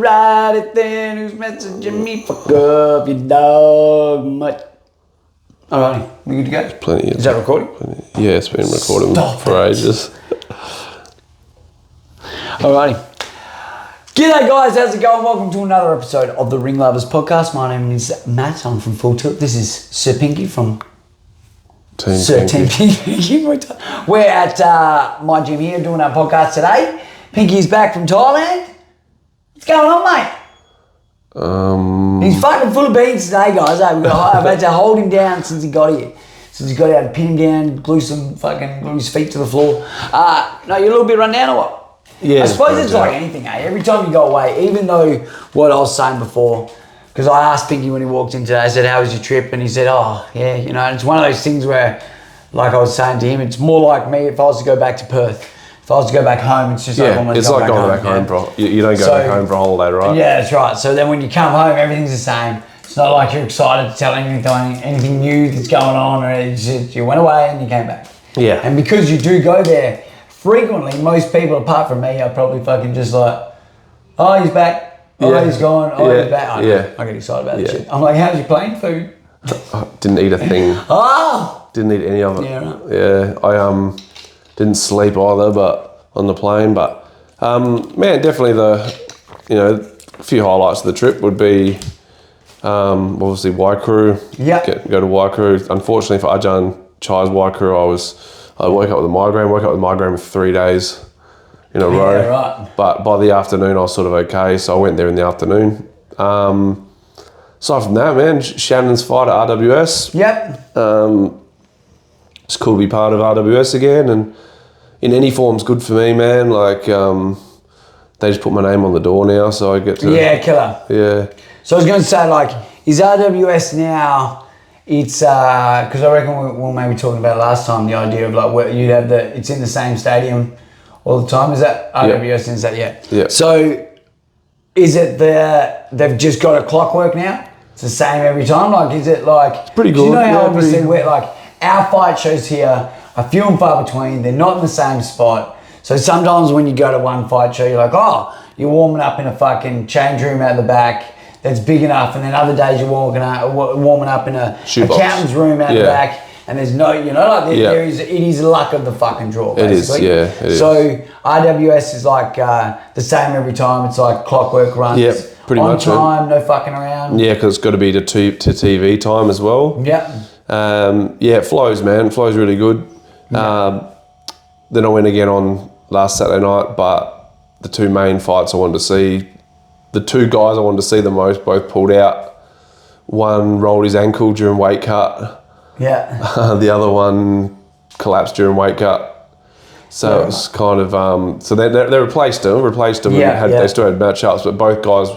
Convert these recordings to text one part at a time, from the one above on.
write it then? Who's messaging me? Fuck up, you dog much. Alrighty, we good to go? Plenty. Is that recording? Yeah, it's been recording for ages. Alrighty. G'day guys, how's it going? Welcome to another episode of the Ringlovers podcast. My name is Matt, I'm from Full Tilt. This is Sir Pinky from Team Pinky. We're at my gym here doing our podcast today. Pinky's back from Thailand. What's going on, mate? He's fucking full of beans today, guys. I've had to hold him down since he got here. Since he got out, pin him down, glue his feet to the floor. No, you're a little bit run down or what? Yeah. I suppose it's like anything, eh? Every time you go away, even though what I was saying before, because I asked Pinky when he walked in today, I said, how was your trip? And he said, oh, yeah, you know, and it's one of those things where, like I was saying to him, it's more like me if I was to go back to Perth. If I was to go back home, it's just like almost it's like going back home. You don't go back home for a holiday, right? Yeah, that's right. So then when you come home, everything's the same. It's not like you're excited to tell anything new that's going on, or it's just you went away and you came back. Yeah. And because you do go there frequently, most people, apart from me, are probably fucking just like, oh, he's back. Oh, he's gone. Oh, he's back. I get excited about that shit. I'm like, how's your plane food? I didn't eat a thing. Didn't eat any of it. Yeah, right. Yeah, I didn't sleep either, but on the plane. But man, definitely a few highlights of the trip would be obviously Waikuru. Yeah. Go to Waikuru. Unfortunately for Ajahn Chai's Waikuru, I woke up with a migraine. For 3 days in a row. Yeah, right. But by the afternoon, I was sort of okay, so I went there in the afternoon. Aside from that, man, Shannon's fight at RWS. Yep. It's cool to be part of RWS again, and in any form's good for me, man. Like, they just put my name on the door now, so I get to... Yeah, killer. Yeah. So I was going to say, like, is RWS now, it's, because I reckon we were maybe talking about last time, the idea of, like, where you'd have it's in the same stadium all the time. Is that RWS? Is that, Yeah. So is it they've just got a clockwork now? It's the same every time? Like, is it like... Pretty good. You know how obviously we're, like, our fight shows here are few and far between. They're not in the same spot. So sometimes when you go to one fight show, you're like, oh, you're warming up in a fucking change room out the back that's big enough, and then other days you're warming up in a accountant's room out the back, and there's no, it is luck of the fucking draw, basically. It is. So RWS is like the same every time. It's like clockwork runs. Yeah, pretty much. On time, no fucking around. Yeah, because it's got to be to TV time as well. Yeah. It flows, man. It flows really good. Yeah. Then I went again on last Saturday night, but the two main fights I wanted to see, the two guys I wanted to see the most, both pulled out. One rolled his ankle during weight cut. Yeah. The other one collapsed during weight cut. So it was kind of so they replaced him. And they still had matchups, but both guys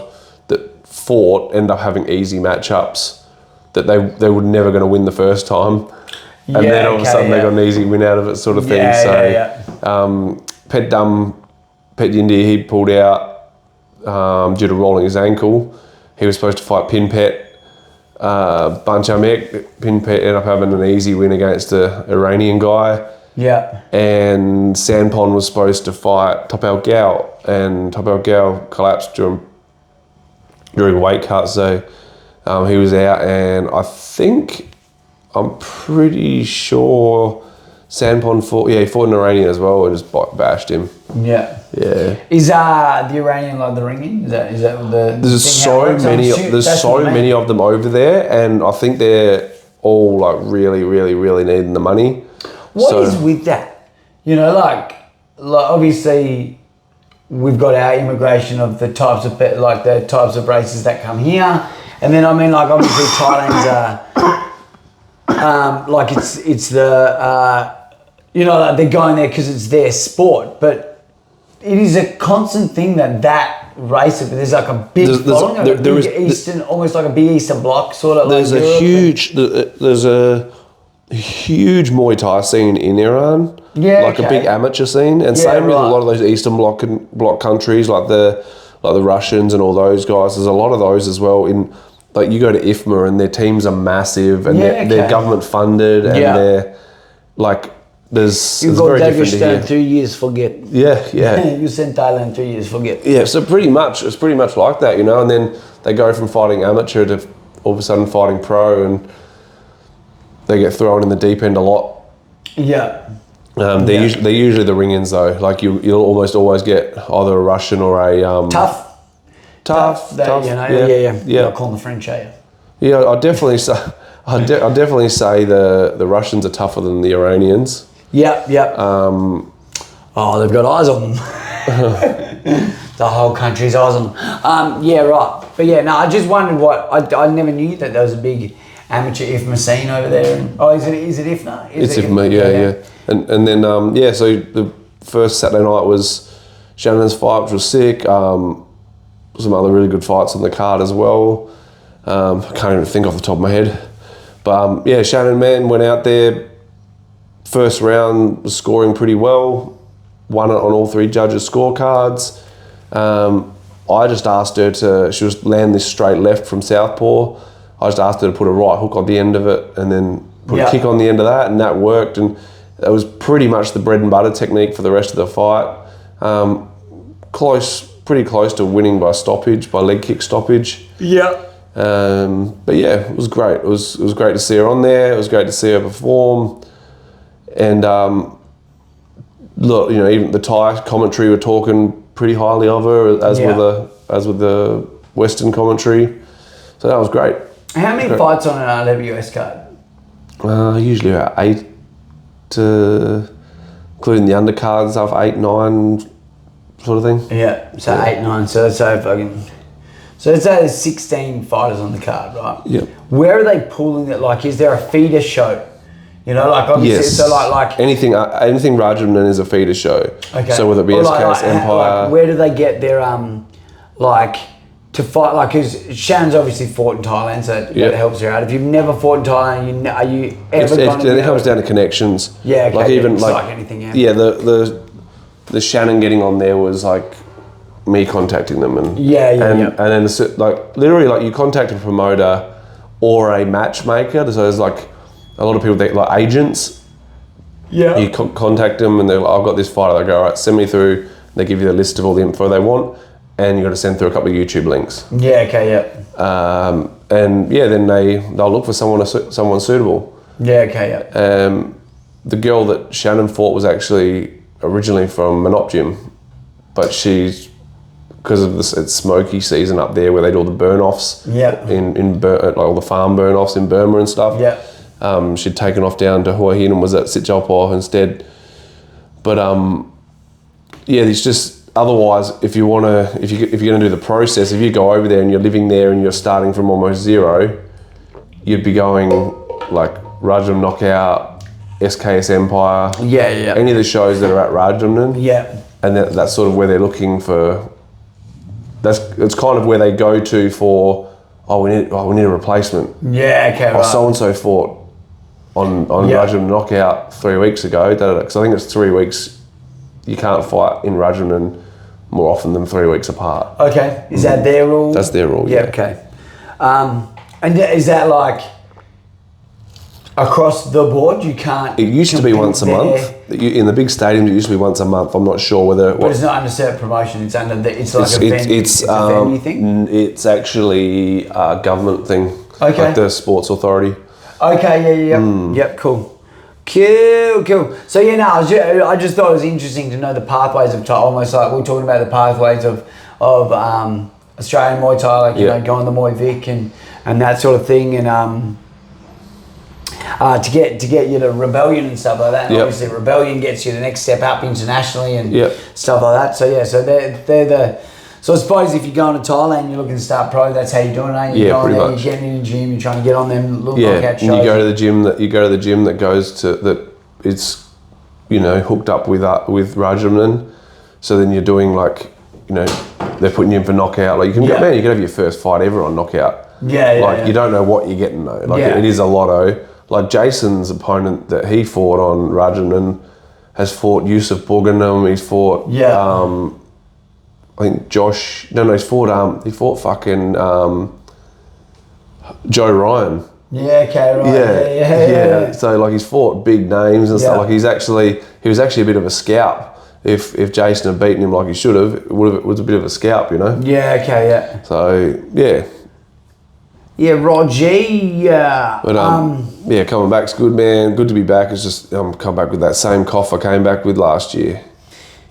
that fought end up having easy matchups that they were never going to win the first time. And then all of a sudden they got an easy win out of it, sort of thing. Pet Yindi, he pulled out due to rolling his ankle. He was supposed to fight Pinpet Banchamek. Pinpet ended up having an easy win against an Iranian guy. Yeah. And Sanpon was supposed to fight Topal Gao, and Topal Gao collapsed during weight cut, so he was out, and I'm pretty sure Sanpon fought an Iranian as well and just bashed him. Yeah. Yeah. Is the Iranian like the ringing? Is that the There's so many of them over there, and I think they're all like really, really, really needing the money. What is with that? Like obviously we've got our immigration of the types of races that come here, and then obviously Thailand's it's the they're going there because it's their sport, but it is a constant thing that race, there's like a big following, almost like a big Eastern Bloc sort of. There's a huge Muay Thai scene in Iran, a big amateur scene, and same with a lot of those Eastern Bloc countries, like the Russians and all those guys. There's a lot of those as well. In like you go to IFMA and their teams are massive and they're government funded and they're like It's You go very different to Dagestan here. 2 years, forget. Yeah. You send Thailand 2 years, forget. Yeah, so it's pretty much like that, and then they go from fighting amateur to all of a sudden fighting pro, and they get thrown in the deep end a lot. Yeah. They're usually the ring-ins though. Like you'll almost always get either a Russian or a Tough. Tough. Yeah. Yeah. Not calling the French, are you? Yeah, I'd definitely say I'd definitely say the Russians are tougher than the Iranians. Yeah. They've got eyes on them. The whole country's eyes on them. Yeah, right. But yeah, no, I just wondered I never knew that there was a big amateur IFMA scene over there. Is it IFMA? It's IFMA, yeah. And then so the first Saturday night was Shannon's fight, which was sick. Some other really good fights on the card as well. I can't even think off the top of my head. But Shannon, man, went out there. First round was scoring pretty well. Won it on all three judges' scorecards. I just asked her she was land this straight left from southpaw. I just asked her to put a right hook on the end of it and then put a kick on the end of that, and that worked. And that was pretty much the bread and butter technique for the rest of the fight. Pretty close to winning by stoppage, by leg kick stoppage. Yeah. But yeah, it was great. It was great to see her on there. It was great to see her perform. And look, even the Thai commentary were talking pretty highly of her, as with the Western commentary. So that was great. How many fights on an RWS card? Usually about 8 including the undercard stuff, 8, 9 sort of thing. Yeah, so 8, 9. So let's say there's 16 fighters on the card, right? Yeah. Where are they pulling it? Like, is there a feeder show? Obviously, yes. So like anything Rajaman is a feeder show. Okay. So whether it be SKS Empire. Where do they get their to fight? Like, because Shannon's obviously fought in Thailand, so that helps her out. If you've never fought in Thailand, are you ever going to? It comes down to connections. Yeah. Okay. Like even it's like anything. Yeah. The Shannon getting on there was like me contacting them and then literally you contact a promoter or a matchmaker. So there's like a lot of people that like agents. Yeah. You contact them and they're like, I've got this fighter. They go, all right, send me through. They give you the list of all the info they want, and you got to send through a couple of YouTube links. Yeah. Okay. Yeah. Then they'll look for someone suitable. Yeah. Okay. Yeah. The girl that Shannon fought was actually originally from Monopgym, but she's because of this, it's smoky season up there where they do all the burn offs. Yeah. Like all the farm burn offs in Burma and stuff. Yeah. She'd taken off down to Hua Hin and was at Sitjalpa instead. But it's just otherwise if you're gonna do the process, if you go over there and you're living there and you're starting from almost zero, you'd be going like Rajam Knockout, SKS Empire. Yeah. Any of the shows that are at Rajamnan. Yeah. And that's sort of where they're looking for. It's kind of where they go to for. We need a replacement. Yeah. Okay. Right. So and so fought on Rajam Knockout 3 weeks ago. Because I think it's 3 weeks. You can't fight in Rajam more often than 3 weeks apart. Okay. Is that their rule? That's their rule. Yeah. Okay. And is that like across the board? You can't. It used to be once a month. In the big stadiums, it used to be once a month. I'm not sure whether. But it's not under certain promotion. It's under it's like it's a venue thing. It's actually a government thing. Okay. Like the sports authority. Okay. Yeah. Yep. Cool. So I just thought it was interesting to know the pathways of Thai. Almost like we're talking about the pathways of Australian Muay Thai, like going to Muay Vic and that sort of thing, and to get you to Rebellion and stuff like that. And obviously Rebellion gets you the next step up internationally and stuff like that. So they're the. So I suppose if you're going to Thailand, you're looking to start pro. That's how you're doing it. You're going there, you're getting in the gym, you're trying to get on them little knockout shows. And you go to the gym that goes to that. It's hooked up with Rajamnan. So then you're doing they're putting you in for knockout. Like you can have your first fight ever on knockout. You don't know what you're getting though. It is a lotto. Like Jason's opponent that he fought on Rajamnan has fought Yusuf Boganam. He's fought I think Josh. No, he fought fucking Joe Ryan Yeah, okay, right. Yeah. So like he's fought big names and stuff. Yeah. Like he was actually a bit of a scalp. If Jason had beaten him like he should have, it was a bit of a scalp, you know. Yeah, okay, yeah. So yeah. Yeah, Roger. Yeah. But yeah, coming back's good, man. Good to be back. It's just come back with that same cough I came back with last year.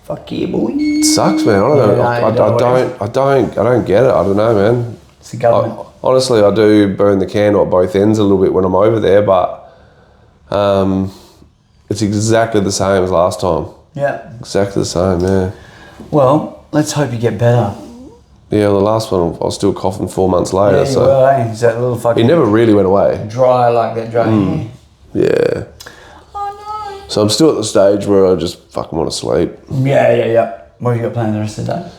Fuck yeah, boy. It sucks, man. I don't know. I don't get it. I don't know, man. It's the government. Honestly, I do burn the candle at both ends a little bit when I'm over there, but it's exactly the same as last time. Yeah. Exactly the same, yeah. Well, let's hope you get better. Yeah, the last one, I was still coughing 4 months later. Yeah, you were, eh? Is that little fucking... It never really went away. Dry like that, dry hair. Yeah. Oh, no. So I'm still at the stage where I just fucking want to sleep. Yeah. What have you got planned the rest of the day?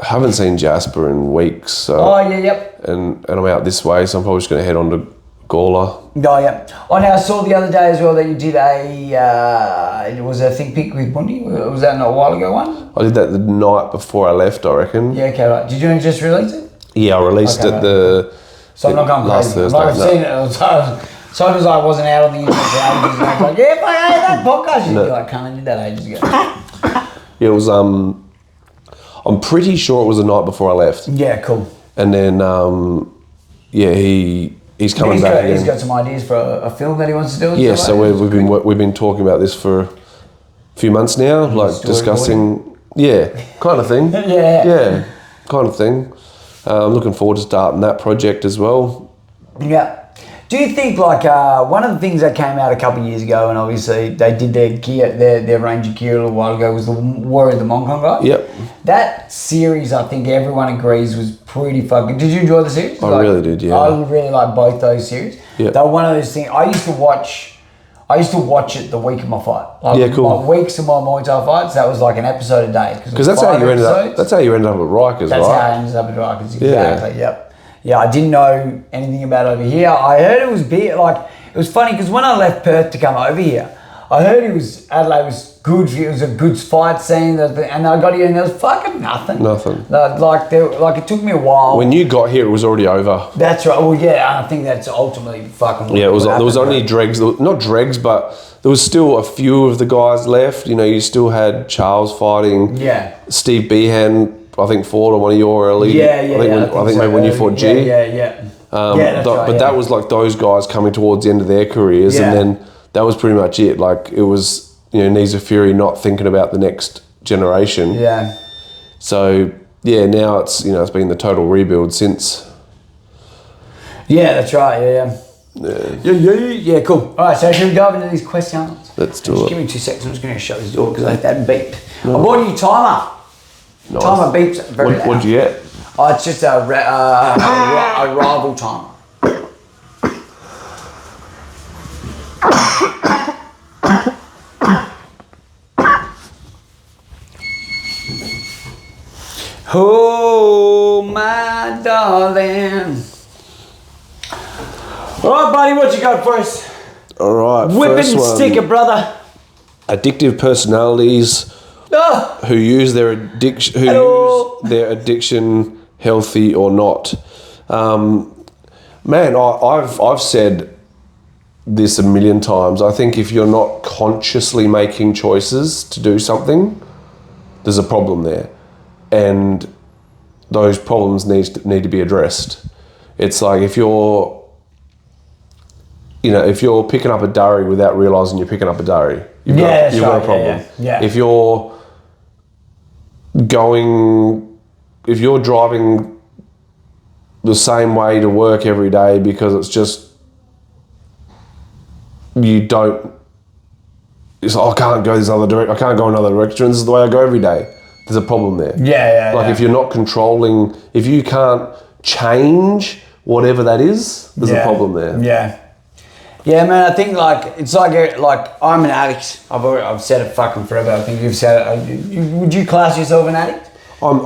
I haven't seen Jasper in weeks, so... Oh, yeah, yep. And I'm out this way, so I'm probably just going to head on to Gawler. Oh, yeah. Oh, now I saw the other day as well that you did it was a think pick with Bundy. Was that not a while ago one? I did that the night before I left, I reckon. Yeah, okay, right. Did you just release it? Yeah, I released it the... So I'm not going last crazy. Thursday. Like I've seen it. So as I wasn't out on the internet for ages, and I was like, yeah, but hey, that podcast. You're like, can't I did that ages ago. Yeah, it was, I'm pretty sure it was the night before I left. Yeah, cool. And then, yeah, he's coming back again. He's got some ideas for a film that he wants to do. Yeah, so we've been talking about this for a few months now, like discussing, kind of thing. Yeah, kind of thing. I'm looking forward to starting that project as well. Yeah. Do you think like one of the things that came out a couple of years ago, and obviously they did their gear, their range of gear a little while ago, was the Warrior of the Mongkong guy? Yep. That series, I think everyone agrees, was pretty fucking... Did you enjoy the series? I really did, yeah. I really like both those series. Yep. They were one of those things... I used to watch it the week of my fight. Like, yeah, cool. My weeks of my Muay Thai fights, that was like an episode a day. Because that's how you ended up. That's how you ended up at Rikers, That's right? how I ended up at Rikers. Exactly. Yep. Yeah, I didn't know anything about over here. I heard it was big. Like, it was funny because when I left Perth to come over here, I heard Adelaide was good. It was a good fight scene, and I got here and there was fucking nothing. Nothing. Like it took me a while. When you got here, it was already over. That's right. Well, yeah, I think that's ultimately fucking. Yeah, it was. There was only dregs. Not dregs, but there was still a few of the guys left. You know, you still had Charles fighting. Yeah. Steve Behan, I think, fought on one of your early. I think maybe when you fought G. Yeah. That was like those guys coming towards the end of their careers, and then that was pretty much it. Like it was, Knees of Fury not thinking about the next generation. Yeah. So yeah, now it's it's been the total rebuild since. Yeah, that's right. Yeah, cool. All right, so should we dive into these questions? Let's do it. Just give me 2 seconds. I'm just going to shut this door because I had that beeped. I bought a new timer. Nice. Timer beeps very loud. What'd you get? Oh, it's just a rival timer. Oh, my darling. All right, buddy, what you got for us? All right, Whipping sticker, brother. Addictive personalities who use their addiction healthy or not. Man, I've said this a million times. I think if you're not consciously making choices to do something, there's a problem there, and those problems need to be addressed. It's like if you're picking up a durry without realising you're picking up a durry, you've got a problem. Yeah. If you're driving the same way to work every day because it's just it's like, I can't go this other direction, I can't go another direction, this is the way I go every day. There's a problem there. If you're not controlling, if you can't change whatever that is, there's a problem there. Yeah, man, I think it's like I'm an addict. I've said it fucking forever. I think you've said it. Would you class yourself an addict? I have an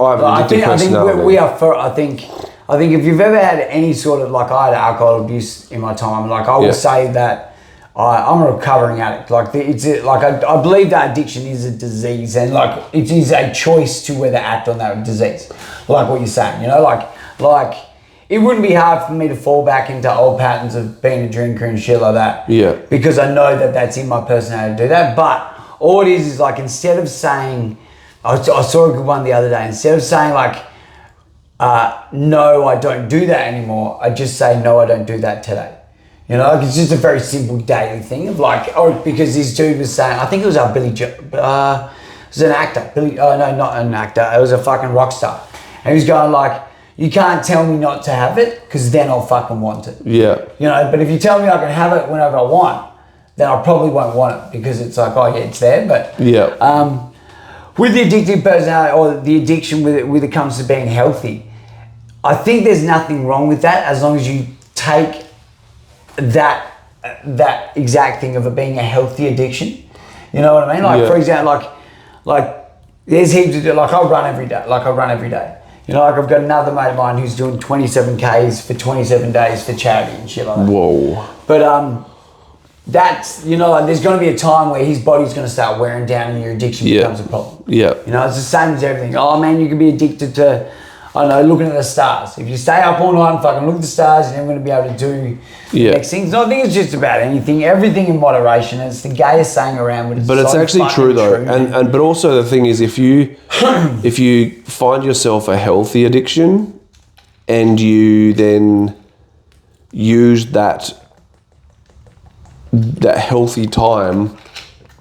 addictive personality. We are I think if you've ever had any sort of, like, I had alcohol abuse in my time, like I will say that I'm a recovering addict. I believe that addiction is a disease, and like it is a choice to whether act on that disease. Like what you're saying, like it wouldn't be hard for me to fall back into old patterns of being a drinker and shit like that. Yeah. Because I know that that's in my personality to do that. But all it is like, instead of saying, I saw a good one the other day, instead of saying like, no, I don't do that anymore, I just say, no, I don't do that today. You know, like, it's just a very simple daily thing of like, because this dude was saying, I think it was it was an actor, no, not an actor, it was a fucking rock star. And he was going like, you can't tell me not to have it, because then I'll fucking want it. Yeah. You know, but if you tell me I can have it whenever I want, then I probably won't want it, because it's like, oh yeah, it's there. But yeah. With the addictive personality, or the addiction when it comes to being healthy, I think there's nothing wrong with that, as long as you take that exact thing of it being a healthy addiction. You know what I mean? Like, for example, like there's heaps of, like, I run every day. You know, like, I've got another mate of mine who's doing 27 Ks for 27 days for charity and shit like that. Whoa. But that's, you know, like, there's going to be a time where his body's going to start wearing down and your addiction becomes a problem. Yeah. You know, it's the same as everything. Oh man, you can be addicted to, I don't know, looking at the stars. If you stay up all night and fucking look at the stars, you're never going to be able to do the next thing. So I think it's just about everything in moderation. It's the gayest saying around, but it's actually true though. And but also the thing is, if you find yourself a healthy addiction and you then use that healthy time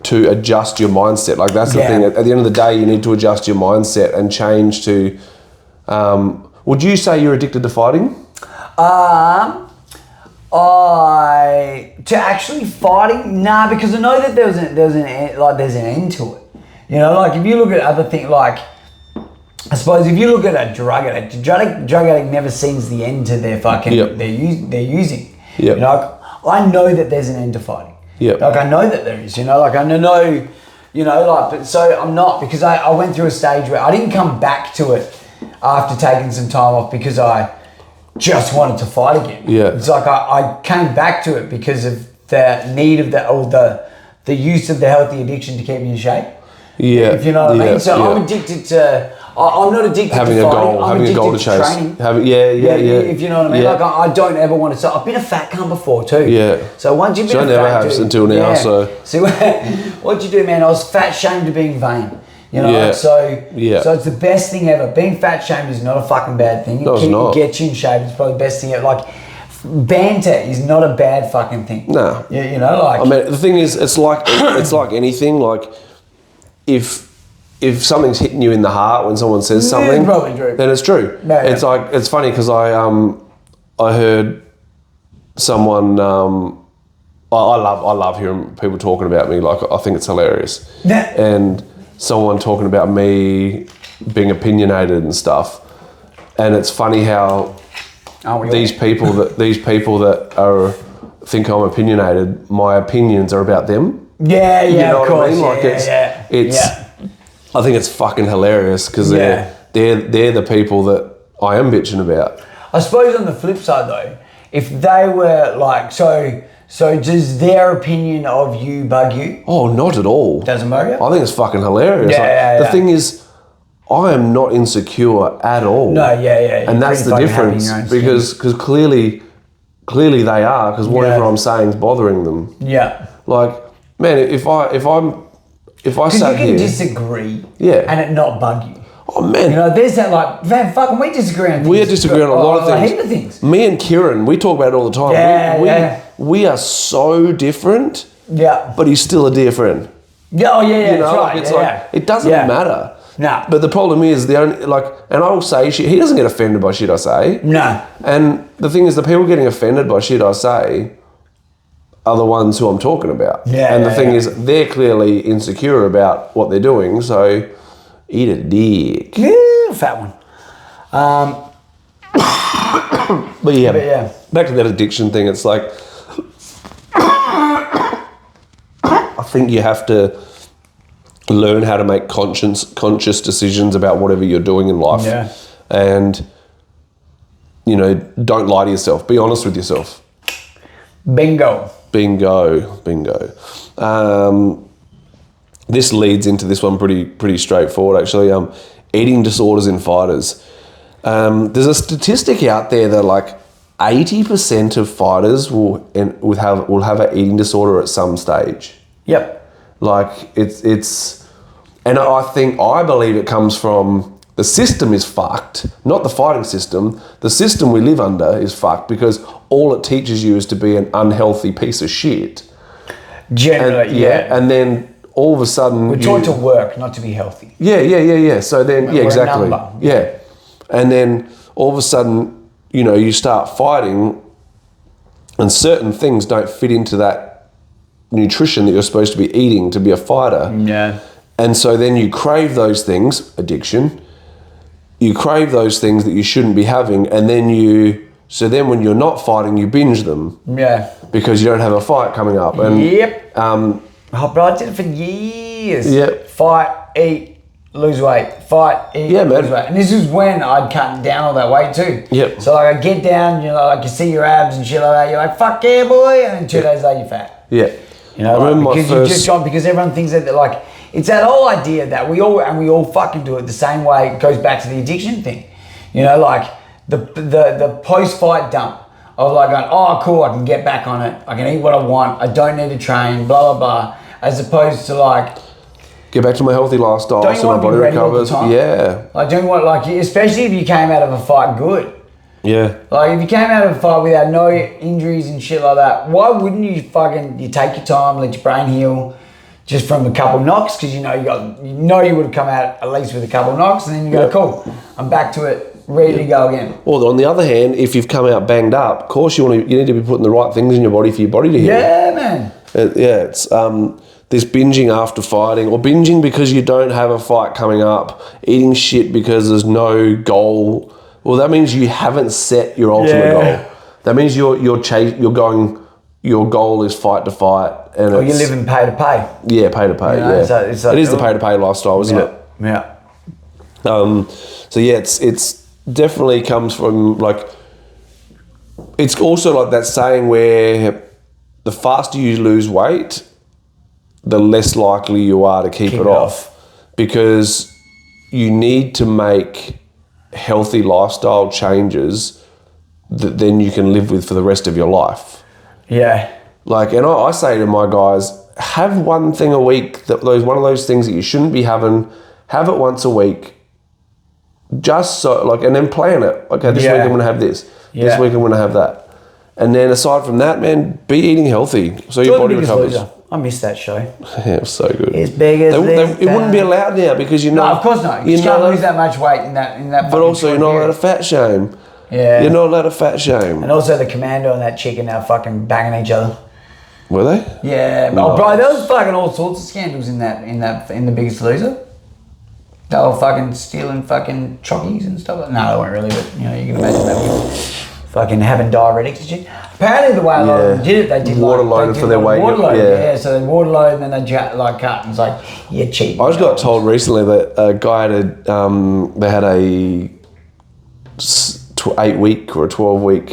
to adjust your mindset, like that's the thing. At the end of the day, you need to adjust your mindset and change to. Would you say you're addicted to fighting? Fighting, nah, because I know that there's an end to it. You know, like, if you look at other things, like, I suppose if you look at a drug addict never sees the end to their fucking they're using. Yep. You know, I know that there's an end to fighting. Yep. Like, I know that there is. You know, like, I know. You know, like, but so I'm not, because I went through a stage where I didn't come back to it after taking some time off because I just wanted to fight again. Yeah. It's like I came back to it because of the need of the use of the healthy addiction to keep me in shape. Yeah. If you know what I mean. So I'm addicted to, I'm not addicted having to a fighting. goal, I'm having a goal to addicted chase. Training. If you know what I mean. Yeah. Like, I don't ever want to. So I've been a fat cunt before too. Yeah. So once you've been I a never fat have dude, until now. So what'd you do, man? I was fat shamed to being vain. You know, Yeah. so Yeah. so it's the best thing ever. Being fat shamed is not a fucking bad thing. It gets you in shape. It's probably the best thing ever. Like, banter is not a bad fucking thing. No. You know, like, I mean, the thing is, it's like anything. Like, if something's hitting you in the heart when someone says something, probably true. then it's true. Yeah. It's like, it's funny because I heard someone. I love hearing people talking about me. Like, I think it's hilarious. Yeah. And someone talking about me being opinionated and stuff. And it's funny how these people that are think I'm opinionated, my opinions are about them. Yeah, You know of what I course. mean? Like, it's I think it's fucking hilarious because they're the people that I am bitching about. I suppose on the flip side though, if they were like, so does their opinion of you bug you? Oh, not at all. Doesn't bug you? I think it's fucking hilarious. The thing is, I am not insecure at all. No, and that's the difference because clearly they are, because whatever I'm saying is bothering them. Yeah. Like, man, if I sat here, you can disagree, and it not bug you. Oh man, you know, there's that, like, man, fucking, we disagree on things. We disagree on a lot of things. A heap of things. Me and Kieran, we talk about it all the time. We are so different. Yeah. But he's still a dear friend. Yeah. Oh yeah. You know, that's right. It's like it doesn't matter. No. But the problem is and I'll say shit. He doesn't get offended by shit I say. No. And the thing is, the people getting offended by shit I say are the ones who I'm talking about. Yeah. And the thing is, they're clearly insecure about what they're doing. So eat a dick. Yeah, fat one. But yeah, back to that addiction thing. It's like, I think you have to learn how to make conscious decisions about whatever you're doing in life. Yeah. And, you know, don't lie to yourself. Be honest with yourself. Bingo. This leads into this one pretty straightforward, actually. Eating disorders in fighters. There's a statistic out there that like 80% of fighters will have an eating disorder at some stage. Yep. Like it's, and I believe it comes from the system is fucked, not the fighting system. The system we live under is fucked because all it teaches you is to be an unhealthy piece of shit. Generally, yeah. And then all of a sudden we're taught to work, not to be healthy. Yeah. So then, we're exactly. A number. Yeah. And then all of a sudden, you start fighting and certain things don't fit into that nutrition that you're supposed to be eating to be a fighter. Yeah. And so then you crave those things, addiction. You crave those things that you shouldn't be having, and then so then when you're not fighting, you binge them. Yeah. Because you don't have a fight coming up. And, yep. But I did it for years. Yep. Fight, eat, lose weight. Fight, eat, lose weight. And this is when I'd cut down all that weight too. Yep. So like I get down, like you see your abs and shit like that, you're like, fuck yeah, boy, and then 2 days later you're fat. Yeah. Because you've just gone, because everyone thinks that like, it's that whole idea that we all fucking do it the same way. It goes back to the addiction thing. Like the post-fight dump of like going, oh cool, I can get back on it. I can eat what I want. I don't need to train, blah, blah, blah. As opposed to like, get back to my healthy lifestyle so my body recovers. Yeah. Like don't you want, especially if you came out of a fight good. Yeah. Like if you came out of a fight without no injuries and shit like that, why wouldn't you take your time, let your brain heal just from a couple knocks? Because you would have come out at least with a couple knocks, and then you go, cool, I'm back to it, ready to go again. Well, on the other hand, if you've come out banged up, of course you need to be putting the right things in your body for your body to heal. Yeah, man. It's this binging after fighting, or binging because you don't have a fight coming up, eating shit because there's no goal. Well, that means you haven't set your ultimate goal. That means your goal is fight to fight, and you're living pay to pay. Yeah, pay to pay. It is the pay to pay lifestyle, isn't it? Yeah. So yeah, it's definitely comes from like. It's also like that saying where the faster you lose weight, the less likely you are to keep it off, because you need to make healthy lifestyle changes that then you can live with for the rest of your life. Yeah. Like, and I say to my guys, have one thing a week, one of those things that you shouldn't be having, have it once a week, just so, like, and then plan it. Okay, this week I'm going to have this. This week I'm going to have that. And then aside from that, man, be eating healthy so your body recovers. I missed that show. Yeah, it was so good. As big as it wouldn't be allowed now because No, of course not. You can't lose that much weight in that. But also, you're not allowed to fat shame. Yeah. You're not allowed to fat shame. And also, the commando and that chick are now fucking banging each other. Were they? Yeah, No. Oh, bro, there was fucking all sorts of scandals in the Biggest Loser. They were fucking stealing fucking chockies and stuff. No, they weren't really, but you can imagine that was fucking having diuretics and shit. Apparently, the way a lot of them did it, they did water loaded for their weight. So they water load and then they cut, and it's like, you're cheap. I just got told recently that a guy they had a 8-week or a 12-week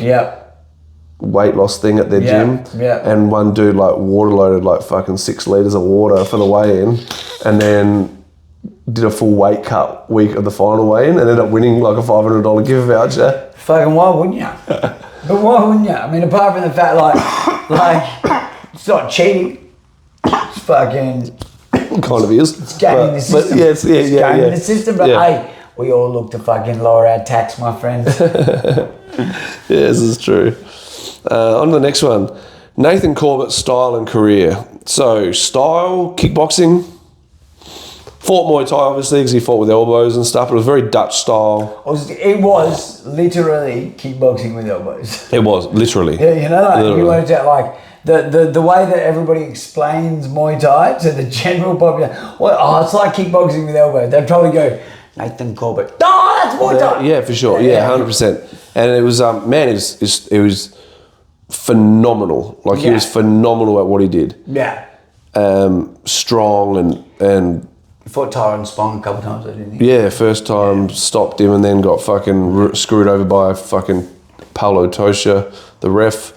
weight loss thing at their gym. Yeah. And one dude like water loaded like fucking 6 litres of water for the weigh-in, and then did a full weight cut week of the final weigh-in and ended up winning like a $500 gift voucher. Fucking why wouldn't you? But why wouldn't you? I mean, apart from the fact like it's not cheating. It's fucking kind of is. It's gaming the system. But yes, it's gaming the system. But hey, we all look to fucking lower our tax, my friends. Yes, this is true. On to the next one. Nathan Corbett's style and career. So, style, kickboxing. Fought Muay Thai, obviously, because he fought with elbows and stuff, but it was very Dutch style. It was literally kickboxing with elbows. It was, literally. Yeah, you worked out, like, the way that everybody explains Muay Thai to the general population. It's like kickboxing with elbows. They'd probably go, Nathan Corbett. Oh, that's Muay Thai! Yeah, for sure. Yeah, 100%. And it was, man, it was phenomenal. Like, he was phenomenal at what he did. Yeah. Strong and he fought Tyrone Spong a couple times, didn't he? Yeah, first time stopped him and then got fucking screwed over by fucking Paulo Tosha, the ref.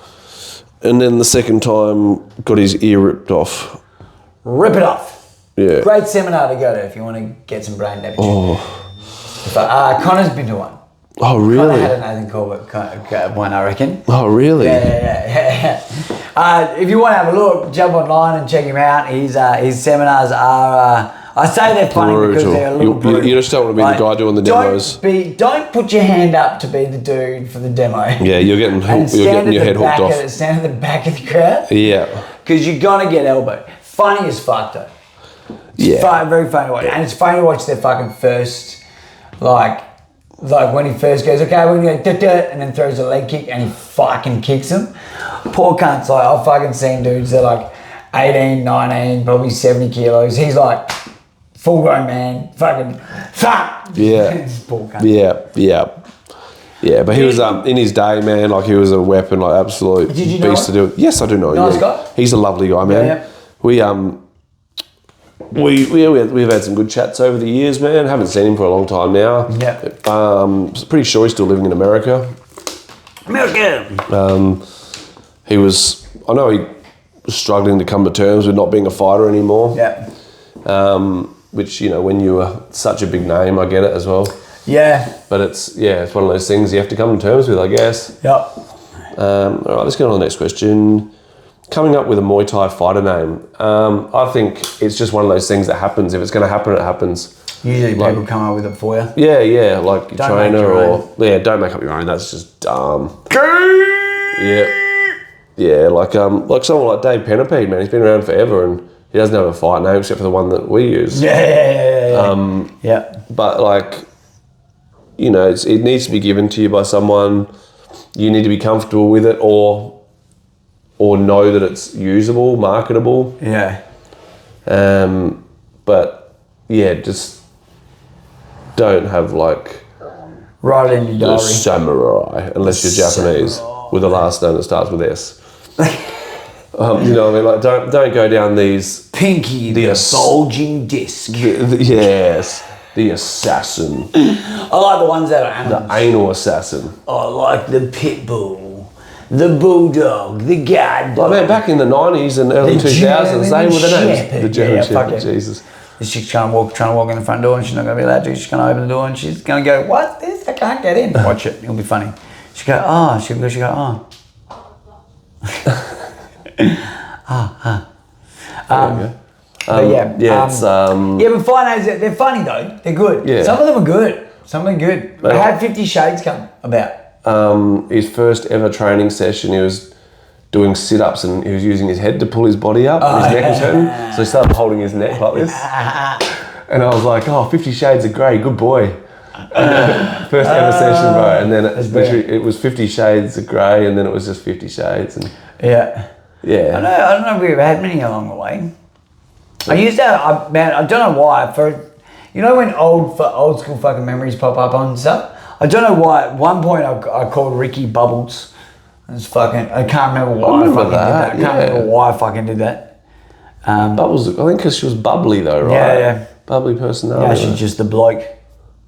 And then the second time got his ear ripped off. Rip it off. Yeah. Great seminar to go to if you want to get some brain damage. Oh. Connor's been to one. Oh, really? I had a Nathan Corbett one, I reckon. Oh, really? Yeah. If you want to have a look, jump online and check him out. His seminars are... I say they're funny because they're a little brutal. You just don't want to be the guy doing the demos. Don't put your hand up to be the dude for the demo. Yeah, you're getting your head hooked off. Stand at the back of the crowd. Yeah. Because you're going to get elbowed. Funny as fuck, though. Yeah. Very funny to watch. And it's funny to watch their fucking first, like when he first goes, okay, we're going to go, and then throws a leg kick and he fucking kicks him. Poor cunts, like, I've fucking seen dudes that are like 18, 19, probably 70 kilos. He's like... full grown man, fucking fuck. Yeah. Poor cunt. Yeah, but he was in his day, man. Like he was a weapon, like absolute Did you know beast to do it. Yes, I do know. Nice guy. He's a lovely guy, man. Yeah. We've had some good chats over the years, man. Haven't seen him for a long time now. Yeah. Pretty sure he's still living in America. He was. I know he was struggling to come to terms with not being a fighter anymore. Yeah. Which, you know, when you are such a big name, I get it as well. Yeah. But it's one of those things you have to come to terms with, I guess. Yep. All right, let's get on to the next question. Coming up with a Muay Thai fighter name. I think it's just one of those things that happens. If it's going to happen, it happens. Usually people come up with it for you. Yeah, like your trainer don't make up your own. That's just dumb. Yeah, like someone like Dave Penapede, man. He's been around forever and he doesn't have a fight name except for the one that we use. Yeah. But like, you know, it needs to be given to you by someone. You need to be comfortable with it, or know that it's usable, marketable. Yeah. But yeah, just don't have like write it in your diary. The samurai, unless you're Japanese with a last name that starts with S. You know what I mean? Like, don't go down these... Pinky, the bulging disc. Yes, the assassin. I like the ones that are animals. The anal assassin. I like the pit bull, the bulldog, the guide dog. Like, man, back in the 90s and early 2000s, they were the names. The German Shepherd, Jesus. This chick's trying to walk in the front door and she's not going to be allowed to. She's going to open the door and she's going to go, what's this? I can't get in. Watch it. It'll be funny. She'll go, oh. She'll go, oh. But finals, they're funny though. They're good. Yeah. Some of them are good. Some of them are good. I had 50 Shades come about. His first ever training session, he was doing sit-ups and he was using his head to pull his body up and his neck was hurting. So he started holding his neck like this. And I was like, 50 Shades of Grey, good boy. First ever session, bro. And then it was 50 Shades of Grey and then it was just 50 Shades. And yeah. I don't know if we've had many along the way. I used to, I don't know why, when old school fucking memories pop up on stuff, I don't know why, at one point I called Ricky Bubbles. It's fucking, I can't remember why I can't remember why I fucking did that. Bubbles, I think because she was bubbly though, right? Yeah. Bubbly personality. Yeah, she's just the bloke.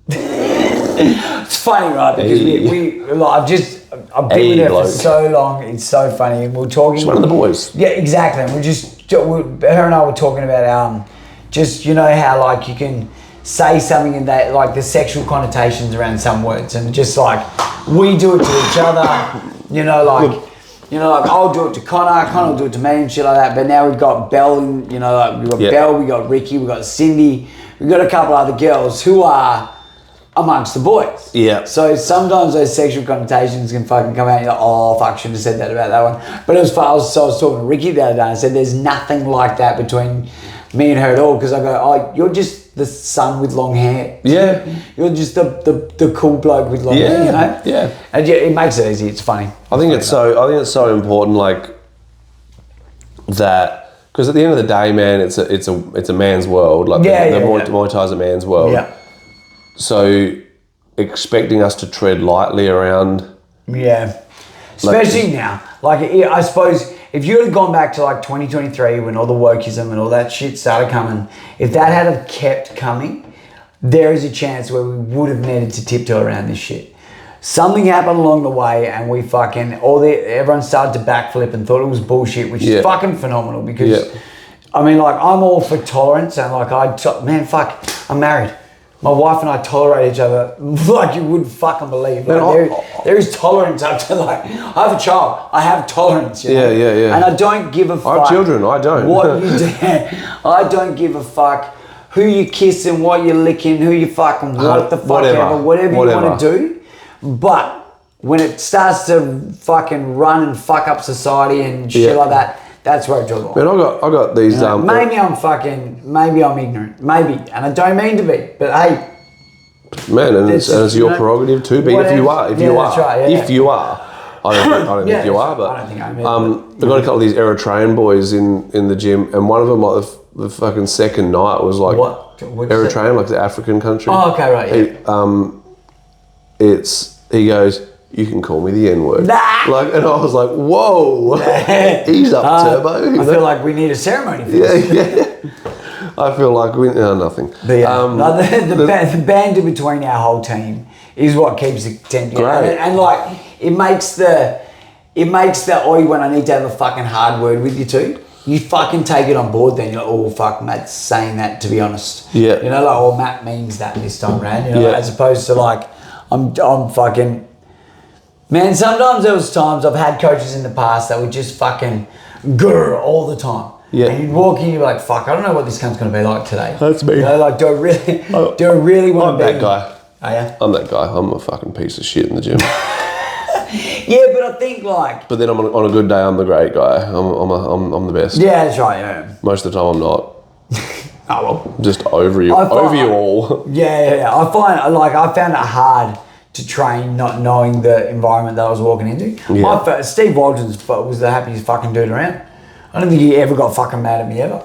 It's funny, right? Because I've been with her for so long. It's so funny, and we're talking. She's one of the boys. Yeah, exactly. And her and I were talking about just how like you can say something in that like the sexual connotations around some words, and just like we do it to each other. Like I'll do it to Connor will do it to me and shit like that. But now we've got Belle, and we've got Belle, we got Ricky, we got Cindy, we've got a couple other girls who are amongst the boys. Yeah. So sometimes those sexual connotations can fucking come out and you're like, oh fuck, shouldn't have said that about that one. But it was fun. I was talking to Ricky the other day and I said there's nothing like that between me and her at all, because I go, you're just the son with long hair. Yeah. You're just the cool bloke with long hair, Yeah. And it makes it easy, it's funny. I think it's so important, like that, because at the end of the day, man, it's a man's world. Like Muay Thai is a man's world. Yeah. So expecting us to tread lightly around. Yeah. Especially now. Like, I suppose if you had gone back to like 2023 when all the wokeism and all that shit started coming, if that had have kept coming, there is a chance where we would have needed to tiptoe around this shit. Something happened along the way and we fucking, everyone started to backflip and thought it was bullshit, which is fucking phenomenal because, I mean, like, I'm all for tolerance and like, man, fuck, I'm married. my wife and I tolerate each other like you wouldn't fucking believe. Like there is tolerance up to like, I have a child, I have tolerance. You know? Yeah. And I don't give a fuck. I have children, I don't. What you do, I don't give a fuck who you kissing, what you licking, who you fucking, what the fuck whatever you want to do. But when it starts to fucking run and fuck up society and shit like that, that's where I draw the line. Man, I got these. Maybe I'm ignorant, maybe, and I don't mean to be, but hey. Man, and it's your prerogative to be if you are. If you are. I don't think you are, but I don't think I am. I've got a couple of these Eritrean boys in the gym, and one of them, like the fucking second night, was like Eritrean, like the African country. Oh, okay, right. He goes, "You can call me the N-word." Nah. Like, and I was like, "Whoa, ease up, Turbo." I feel like we need a ceremony for this. Yeah. I feel like nothing. The banter between our whole team is what keeps the team together. And like, it makes the oi when I need to have a fucking hard word with you too. You fucking take it on board then. You're like, oh fuck, Matt's saying that, to be honest. Yeah. You know, like, oh, Matt means that this time around, you know, as opposed to like, I'm fucking, man, sometimes there was times I've had coaches in the past that would just fucking grr all the time. Yeah. And you'd walk in, you'd be like, fuck, I don't know what this cunt's going to be like today. That's me. You know, like, do I really want to be... I'm that guy. Oh, yeah? I'm that guy. I'm a fucking piece of shit in the gym. Yeah, but I think like... But then on a good day, I'm the great guy. I'm the best. Yeah, that's right, yeah. Most of the time, I'm not. Oh, well. Just over you all. Yeah. I found it hard to train not knowing the environment that I was walking into. Yeah. Steve Waldron was the happiest fucking dude around. I don't think he ever got fucking mad at me ever.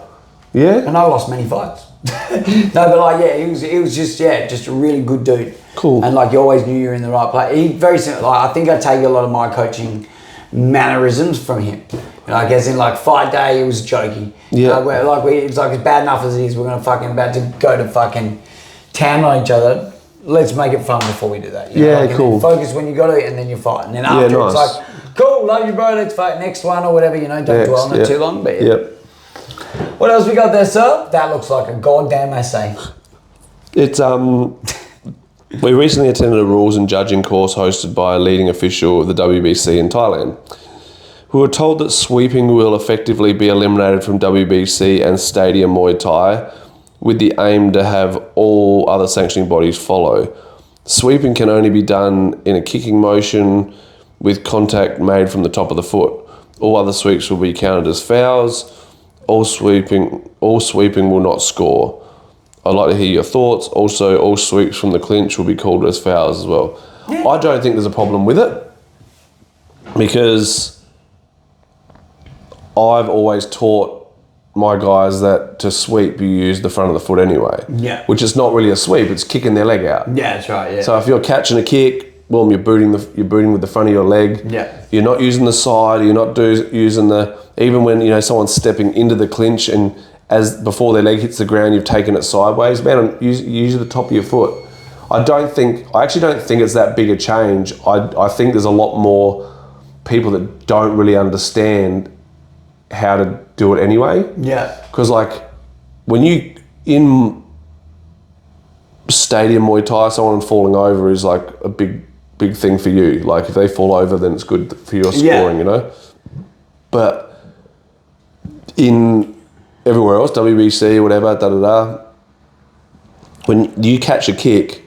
Yeah. And I lost many fights. No, but like, yeah, he was just a really good dude. Cool. And like, you always knew you were in the right place. He very simple. Like, I think I take a lot of my coaching mannerisms from him. You know, like, as in like fight day, it was jokey. Yeah. It's like as bad enough as it is. We're gonna fucking about to go to fucking town on each other. Let's make it fun before we do that. You know? Like, cool. Focus when you got to, and then you fight. And then after, nice. It's like, cool, love you, bro. Let's fight next one or whatever. You know, don't dwell on it too long. But What else we got there, sir? That looks like a goddamn essay. It's we recently attended a rules and judging course hosted by a leading official of the WBC in Thailand. We were told that sweeping will effectively be eliminated from WBC and Stadium Muay Thai, with the aim to have all other sanctioning bodies follow. Sweeping can only be done in a kicking motion with contact made from the top of the foot. All other sweeps will be counted as fouls. All sweeping will not score. I'd like to hear your thoughts. Also, all sweeps from the clinch will be called as fouls as well. Yeah. I don't think there's a problem with it, because I've always taught my guys that to sweep, you use the front of the foot anyway. Yeah. Which is not really a sweep, it's kicking their leg out. Yeah, that's right, yeah. So if you're catching a kick, boom, you're booting with the front of your leg. Yeah. You're not using the side, you're not using even when, you know, someone's stepping into the clinch and before their leg hits the ground, you've taken it sideways, man, use the top of your foot. I actually don't think it's that big a change. I think there's a lot more people that don't really understand how to do it anyway. Yeah. Because like when you in Stadium Muay Thai, someone falling over is like a big thing for you. Like if they fall over, then it's good for your scoring, you know. But in everywhere else, WBC, whatever, when you catch a kick,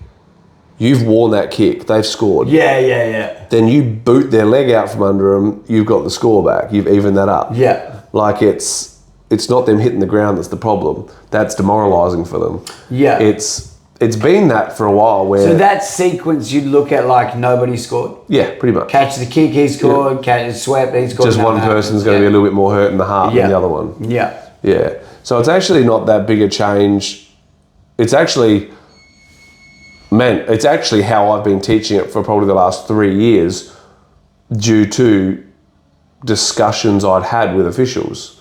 you've worn that kick, they've scored. Yeah. Then you boot their leg out from under them, you've got the score back, you've evened that up. Yeah. Like it's not them hitting the ground that's the problem. That's demoralising for them. Yeah. It's been that for a while where... So that sequence you'd look at like nobody scored? Yeah, pretty much. Catch the kick, he scored. Catch the sweep, he scored. Just one person's going to be a little bit more hurt in the heart than the other one. Yeah. Yeah. So it's actually not that big a change. It's actually how I've been teaching it for probably the last 3 years, due to discussions I'd had with officials,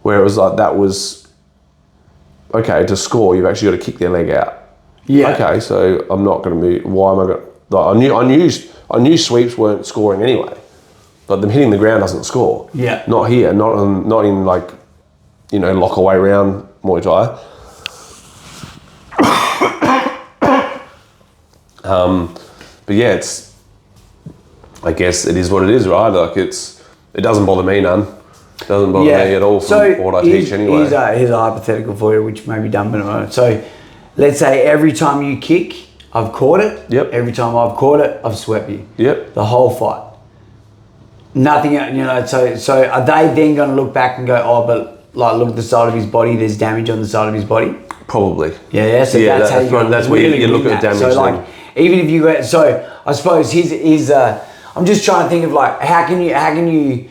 where it was like, that was, okay, to score, you've actually got to kick their leg out. Yeah. Okay, so I'm not going to be, why am I going to, like, I knew sweeps weren't scoring anyway, but them hitting the ground doesn't score. Yeah. Not here, not in like, you know, lock away round Muay Thai. But yeah, I guess it is what it is, right? Like it doesn't bother me none. It doesn't bother me at all from what I teach anyway. Here's a hypothetical for you, which may be dumb in a moment. So let's say every time you kick, I've caught it. Yep. Every time I've caught it, I've swept you. Yep. The whole fight. Nothing, so are they then going to look back and go, oh, but like look at the side of his body, there's damage on the side of his body? Probably. Yeah, so that's how that's where you look at the damage. So like, even if you go, so I suppose I'm just trying to think of like, how can you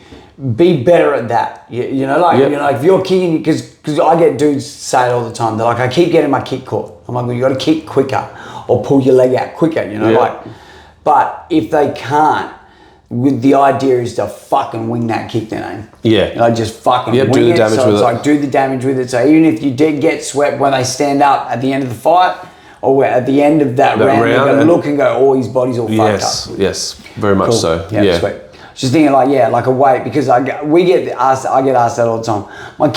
be better at that? You know, if you're kicking, because I get dudes say it all the time. They're like, I keep getting my kick caught. I'm like, well, you got to kick quicker or pull your leg out quicker, but if they can't, the idea is to fucking wing that kick then, just fucking wing do the it. damage So with it's it. like, do the damage with it. So even if you did get swept when they stand up at the end of the fight, or at the end of that round, they're going to look and go, oh, his body's all fucked up. Yes, very much so. Yeah, sweet. Just thinking like a weight, because I get asked that all the time. My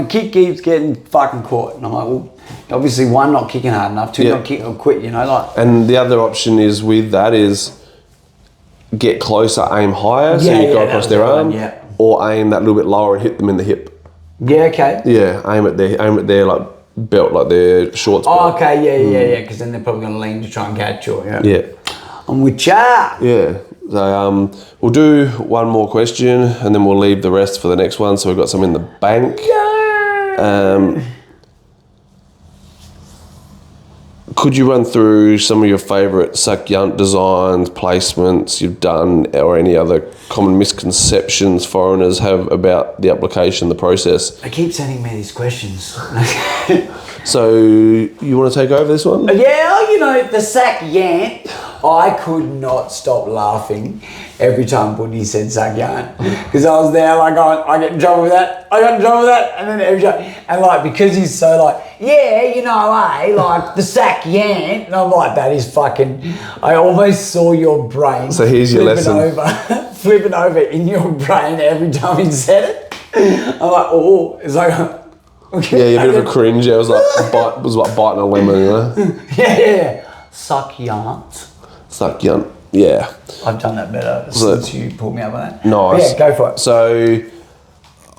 kick keeps getting fucking caught, and I'm like, well, obviously one, not kicking hard enough, two, not kicking or quit, And the other option is with that is get closer, aim higher, so you go across their arm, or aim that little bit lower and hit them in the hip. Yeah, okay. Yeah, aim at their like belt, like their shorts. Oh, okay, yeah, because then they're probably going to lean to try and catch you. Yeah. I'm with ya. Yeah. So we'll do one more question and then we'll leave the rest for the next one. So we've got some in the bank. Could you run through some of your favourite suck yunt designs, placements you've done, or any other common misconceptions foreigners have about the application, the process? They keep sending me these questions. So you want to take over this one? Yeah, the sack yant. I could not stop laughing every time Bundy said sack yarn, because I was there like, I get in trouble with that, and then every time, and like, because he's so like, like the sack yant, and I'm like, that is fucking, I almost saw your brain. So here's your lesson. Flipping over in your brain every time he said it. I'm like, oh, it's like, okay. Yeah, a bit of a cringe. It was like biting a lemon, Yeah. Suck yarns. Suck yunt. Yeah. I've done that better since you pulled me up on that. Nice. But yeah, go for it. So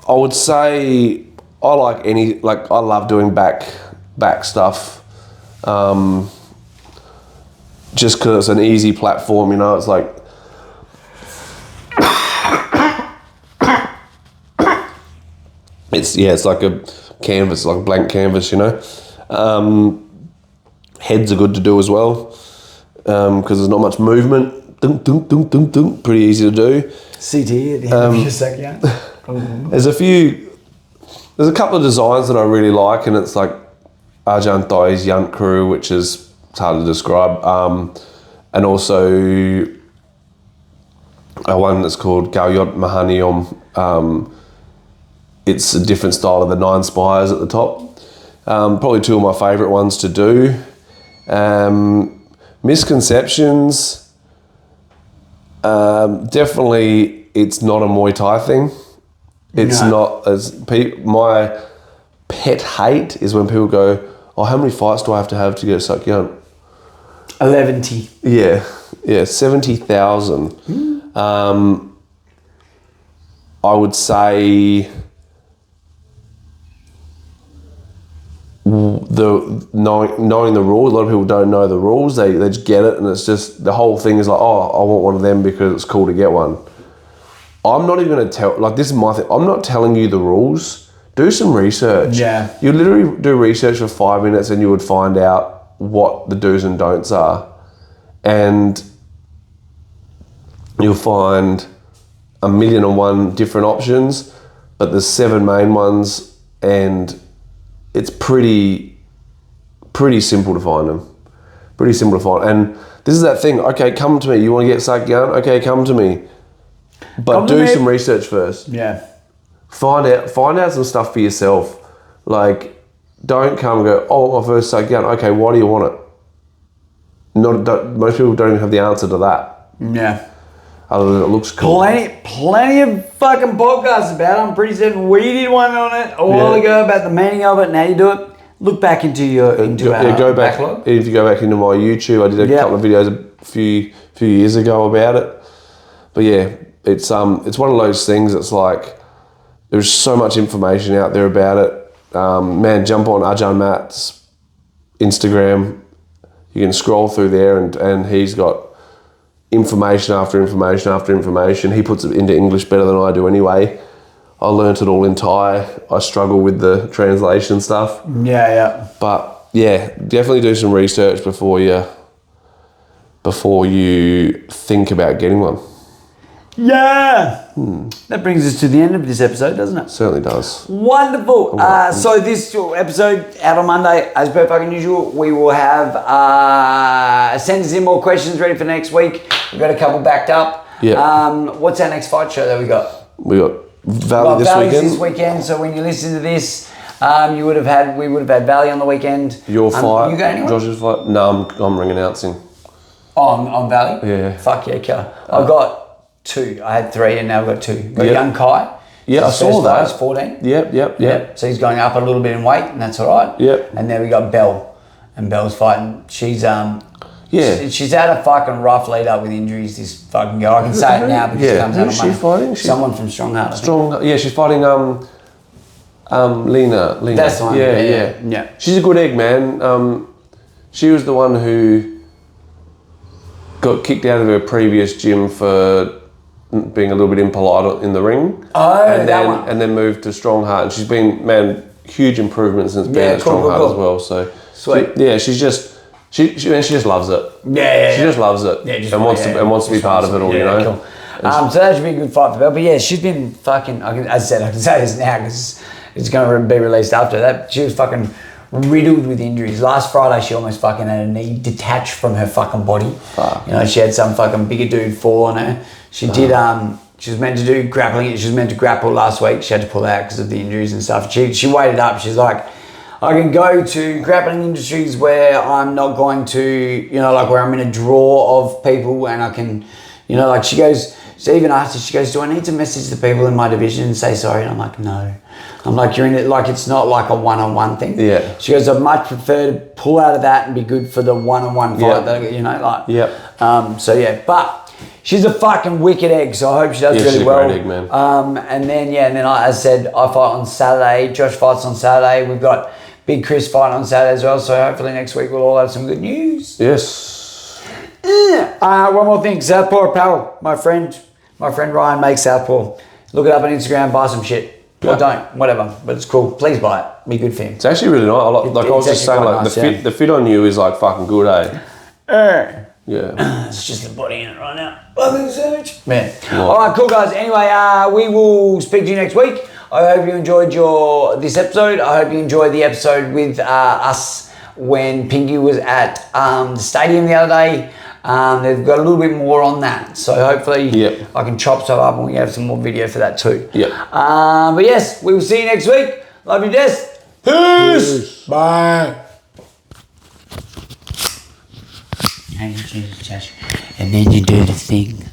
I would say I love doing back stuff. Just because it's an easy platform, it's like it's like a canvas, like a blank canvas, Heads are good to do as well, because there's not much movement. Dunk, dunk, dunk, dunk, dunk. Pretty easy to do. CT at the end of your second yarn. There's a couple of designs that I really like, and it's like Arjan Thai's Yunt Crew, which is hard to describe, and also one that's called Galyot Mahaniom. It's a different style of the 9 spires at the top. Probably two of my favourite ones to do. Misconceptions, definitely it's not a Muay Thai thing. It's not as my pet hate is when people go, oh, how many fights do I have to get a suck yunt? 11. Yeah, 70,000. I would say knowing the rules. A lot of people don't know the rules. They just get it, and it's just the whole thing is like, oh, I want one of them because it's cool to get one. I'm not even going to tell. Like, this is my thing. I'm not telling you the rules. Do some research. Yeah. You literally do research for 5 minutes, and you would find out what the do's and don'ts are, and you'll find 1,000,001 different options, but there's 7 main ones, and it's pretty simple to find them. Pretty simple to find. And this is that thing. Okay, come to me. You want to get sucked yarn? Okay, come to me. But do some research first. Yeah. Find out some stuff for yourself. Like, don't come and go, oh, my first sucked yarn. Okay, why do you want it? Most people don't even have the answer to that. Yeah. Other than it looks cool. Plenty of fucking podcasts about it. I'm pretty certain we did one on it a while ago about the meaning of it and how you do it. look back into your go back. backlog. If you go back into my YouTube, I did a couple of videos a few years ago about it. But yeah, it's one of those things that's like there's so much information out there about it. Man, jump on Ajahn Matt's Instagram. You can scroll through there and he's got information after information after information. He puts it into English better than I do anyway. I learnt it all in Thai. I struggle with the translation stuff. Yeah. But yeah, definitely do some research before you think about getting one. Yeah. That brings us to the end of this episode, doesn't it? Certainly does. Wonderful. So this episode out on Monday, as per fucking usual, we will have send us in more questions ready for next week. We've got a couple backed up. Yeah. What's our next fight show that we got? We got Valley this weekend. So when you listen to this, we would have had Valley on the weekend. Your fight. You got anyone? Josh's fight. No, I'm ring announcing. Oh, on Valley. Yeah. Fuck yeah, killer. I've got 2. I had 3 and now I've got 2. Got young Kai. Yeah, I saw that. He's 14. Yep. So he's going up a little bit in weight, and that's all right. Yep. And then we got Belle, and Belle's fighting. She's she's had a fucking rough lead up with injuries. This fucking girl. I can say it now because it comes out of Who's she fighting? Someone from Strong Heart. Yeah, she's fighting Lena. That's the one. Yeah. She's a good egg, man. She was the one who got kicked out of her previous gym for being a little bit impolite in the ring. One. And then moved to Strong Heart, and she's been, man, huge improvement since being at Strong Heart as well. So sweet. She just loves it. Yeah. She just loves it. And wants to be part of it all, you know. Cool. So that should be a good fight for Belle. But yeah, she's been fucking. As I can say this now because it's going to be released after that. She was fucking riddled with injuries. Last Friday, she almost fucking had a knee detached from her fucking body. You know, she had some fucking bigger dude fall on her. She did. She was meant to do grappling. She was meant to grapple last week. She had to pull out because of the injuries and stuff. She waited up. She's like, I can go to grappling industries where I'm not going to, you know, like where I'm in a draw of people and I can, you know, like she goes. She even asked her, she goes, do I need to message the people in my division and say sorry? And I'm like, no. I'm like, you're in it, like it's not like a one-on-one thing. Yeah. She goes, I'd much prefer to pull out of that and be good for the one-on-one fight, that, you know, like. Yep. So yeah, but she's a fucking wicked egg, so I hope she does really well. She's a great egg, man. And then as I said, I fight on Saturday. Josh fights on Saturday. We've got Big Chris fight on Saturday as well, so hopefully next week we'll all have some good news. Yes. One more thing, Southpaw Apparel. My friend Ryan makes Southpaw. Look it up on Instagram, buy some shit. Or don't, whatever. But it's cool. Please buy it. Be good for him. It's actually really nice. I was just saying, like nice, the fit on you is like fucking good, eh? Yeah. It's just the body in it right now. Fucking savage. Man. All right, cool guys. Anyway, we will speak to you next week. I hope you enjoyed this episode. I hope you enjoyed the episode with us when Pinky was at the stadium the other day. They've got a little bit more on that. So hopefully I can chop stuff up and we have some more video for that too. But yes, we will see you next week. Love you, Des. Peace. Bye. And then you do the thing.